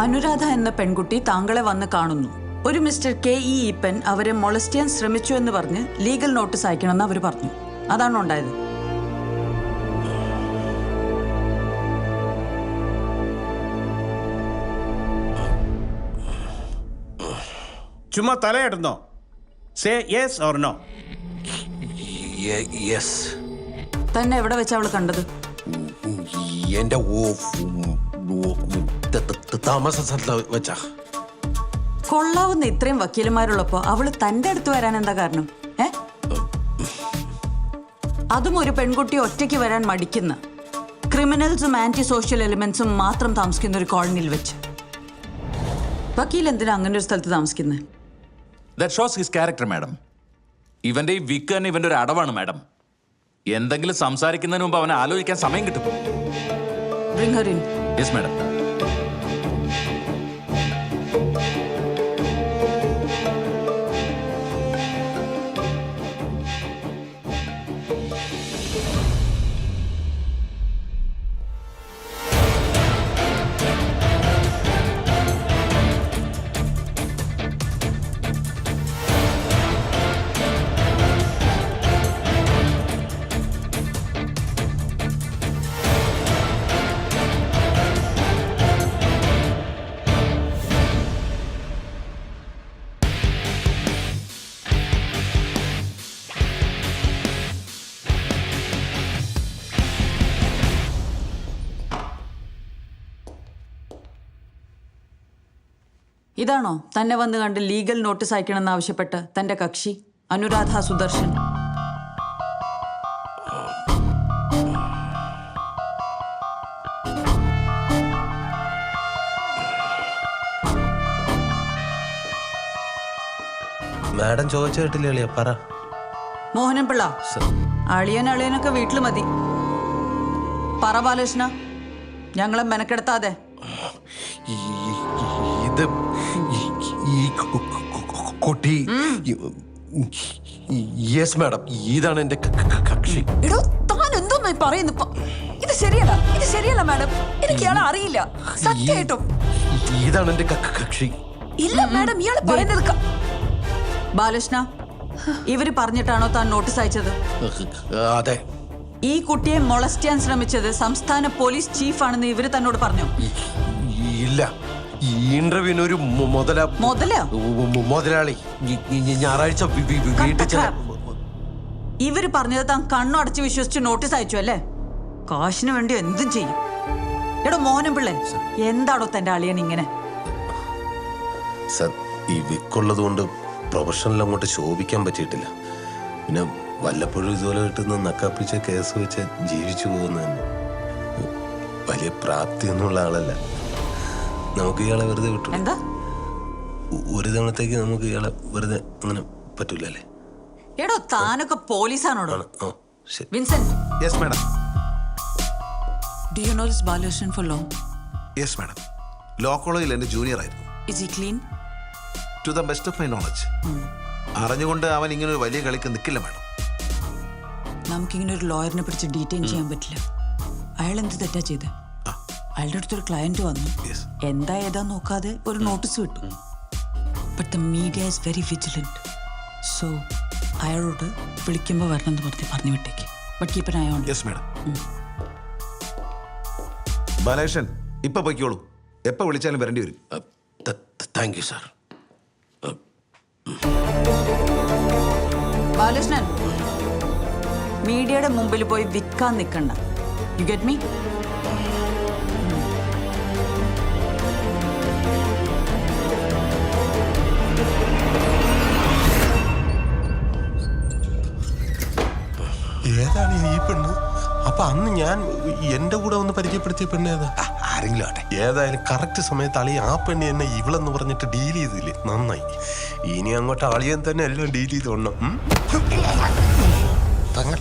അനുരാധ എന്ന പെൺകുട്ടി താങ്കളെ വന്ന് കാണുന്നു. ഒരു മിസ്റ്റർ K.E. ഈപ്പൻ അവരെ മൊളസ്റ്റ് ചെയ്യാൻ ശ്രമിച്ചു എന്ന് പറഞ്ഞ് ലീഗൽ നോട്ടീസ് അയക്കണമെന്ന് അവർ പറഞ്ഞു. അതാണോ ഉണ്ടായത്? ചുമ്മാ തലയിടുന്നോ? Say yes or no. Yes. തന്നെ എവിടെ വെച്ചാ അവള് കണ്ടത്? എന്റെ താമസ സ്ഥലത്ത് വെച്ചാ. കൊള്ളാവുന്ന ഇത്രയും വക്കീലന്മാരുള്ളപ്പോ അവള് തന്റെ അടുത്ത് വരാൻ എന്താ കാരണം? അതും ഒരു പെൺകുട്ടി ഒറ്റയ്ക്ക് വരാൻ മടിക്കുന്ന, ക്രിമിനൽസും ആന്റി സോഷ്യൽ എലിമെന്റ്സും മാത്രം താമസിക്കുന്ന ഒരു കോളനിയിൽ വെച്ച്. വക്കീൽ എന്തിനാ അങ്ങനെ ഒരു സ്ഥലത്ത് താമസിക്കുന്നത്? That shows his character, madam. ഇവന്റെ ഈ വിക്ക് തന്നെ ഇവന്റെ ഒരു അടവാണ് മാഡം. എന്തെങ്കിലും സംസാരിക്കുന്നതിന് മുമ്പ് അവനെ ആലോചിക്കാൻ സമയം കിട്ടും. Bring her in. Yes, madam. ഇതാണോ തന്നെ വന്ന് കണ്ട് ലീഗൽ നോട്ടീസ് അയക്കണമെന്ന് ആവശ്യപ്പെട്ട് തന്റെ കക്ഷി അനുരാധ സുദർശൻ? മാഡം ചോദിച്ചു കേട്ടില്ലേ അളിയ? പറ. മോഹനൻ പിള്ള, അളിയനൊക്കെ വീട്ടിൽ മതി. പറ ബാലകൃഷ്ണ, ഞങ്ങളെ മെനക്കെടുത്താതെ. ഇത് ഈ കുട്ടി. യെസ് മാഡം, ഇതാണ് എന്റെ കക്ഷി. എടോ, താൻ എന്തോന്നായി പറയുന്നു? ഇത് ശരിയല്ല മാഡം. എനിക്ക് ഇയാളെ അറിയില്ല, സത്യമായിട്ടും. ഇതാണ് എന്റെ കക്ഷി. ഇല്ല മാഡം, ഇയാളെ പറയുന്നത്. ബാലകൃഷ്ണ, ഇവര് പറഞ്ഞിട്ടാണോ താൻ നോട്ടീസ് അയച്ചത്? അതെ. ഈ കുട്ടിയെ മൊളസ്റ്റ് ചെയ്യാൻ ശ്രമിച്ചത് സംസ്ഥാന പോലീസ് ചീഫാണെന്ന് ഇവര് തന്നോട് പറഞ്ഞു? ഇല്ല, ഈ ഇന്റർവ്യൂവിന് ഒരു മുതലാളി ഞായറാഴ്ച വീട്ടിൽ. ഇവര് പറഞ്ഞത് താൻ കണ്ണടച്ച് വിശ്വസിച്ച് നോട്ടീസ് അയച്ചു അല്ലേ? കാശിന് വേണ്ടി എന്തും ചെയ്യും. എടോ മോഹനൻ പിള്ളൻ, എന്താടോ തന്റെ അളിയൻ ഇങ്ങനെ? സർ, ഈ വിക്കുള്ളത് കൊണ്ട് പ്രൊഫഷണൽ അങ്ങോട്ട് ശോഭിക്കാൻ പറ്റിയിട്ടില്ല. പിന്നെ വല്ലപ്പോഴും ഇതുപോലെ കിട്ടുന്ന നക്കാപ്പിച്ച കേസ് വെച്ച് ജീവിച്ചു പോകുന്നതന്നെ. വലിയ പ്രാപ്തി എന്നുള്ള ആളല്ല. നമുക്ക് ഇയാളെ വെറുതെ വിട്ടു. എന്താ? ഒരു തവണത്തേക്ക് നമുക്ക് ഇയാളെ വെറുതെ അങ്ങനെ പറ്റൂലല്ലേ? എടോ, താനൊക്കെ പോലീസാണോടോ? Vincent. Yes madam. Do you know this Balashran for long? Yes madam. Law കോളേജിൽ എൻ്റെ ജൂനിയർ ആയിരുന്നു. Is he clean? To the best of my knowledge. അറിഞ്ഞുകൊണ്ട് അവൻ ഇങ്ങനെ ഒരു വലിയ കളിക്ക് നിൽക്കില്ല മാഡം. നമുക്കിങ്ങനെ ഒരു ലോയറിനെ പിടിച്ച് ഡീറ്റെയിൻ ചെയ്യാൻ പറ്റില്ല. അയാൾ എന്ത് തെറ്റാ ചെയ്ത്? അയാളുടെ അടുത്തൊരു ക്ലയന്റ് വന്നു, എന്താ ഏതാ നോക്കാതെ ഒരു നോട്ടീസ് വിട്ടു. But the media is very vigilant. So അയാളോട് വിളിക്കുമ്പോൾ വരണം എന്ന് പറഞ്ഞു വിട്ടേക്ക്. But keep an I on. Yes madam. Balakrishnan, ഇപ്പൊ പൊയ്ക്കോളൂ. എപ്പോൾ വിളിച്ചാലും വരേണ്ടി വരും. Thank you sir. ബാലകൃഷ്ണൻ, മീഡിയയുടെ മുമ്പിൽ പോയി വിൽക്കാൻ നിൽക്കണ്ട. You get me? ഏതാണ് ഈ പെണ്ണ്? അപ്പൊ അന്ന് ഞാൻ എന്റെ കൂടെ ഒന്ന് പരിചയപ്പെടുത്തിയ പെണ്ണ് ഏതാ? ആരെങ്കിലും ആട്ടെ, ഏതായാലും കറക്റ്റ് സമയത്ത് അളിയ ആ പെണ്ണ് എന്നെ ഇവളെന്ന് പറഞ്ഞിട്ട് ഡീൽ ചെയ്തില്ലേ? നന്നായി. ഇനി അങ്ങോട്ട് അളിയൻ തന്നെ എല്ലാം ഡീൽ ചെയ്തോണം. പങ്ങളെ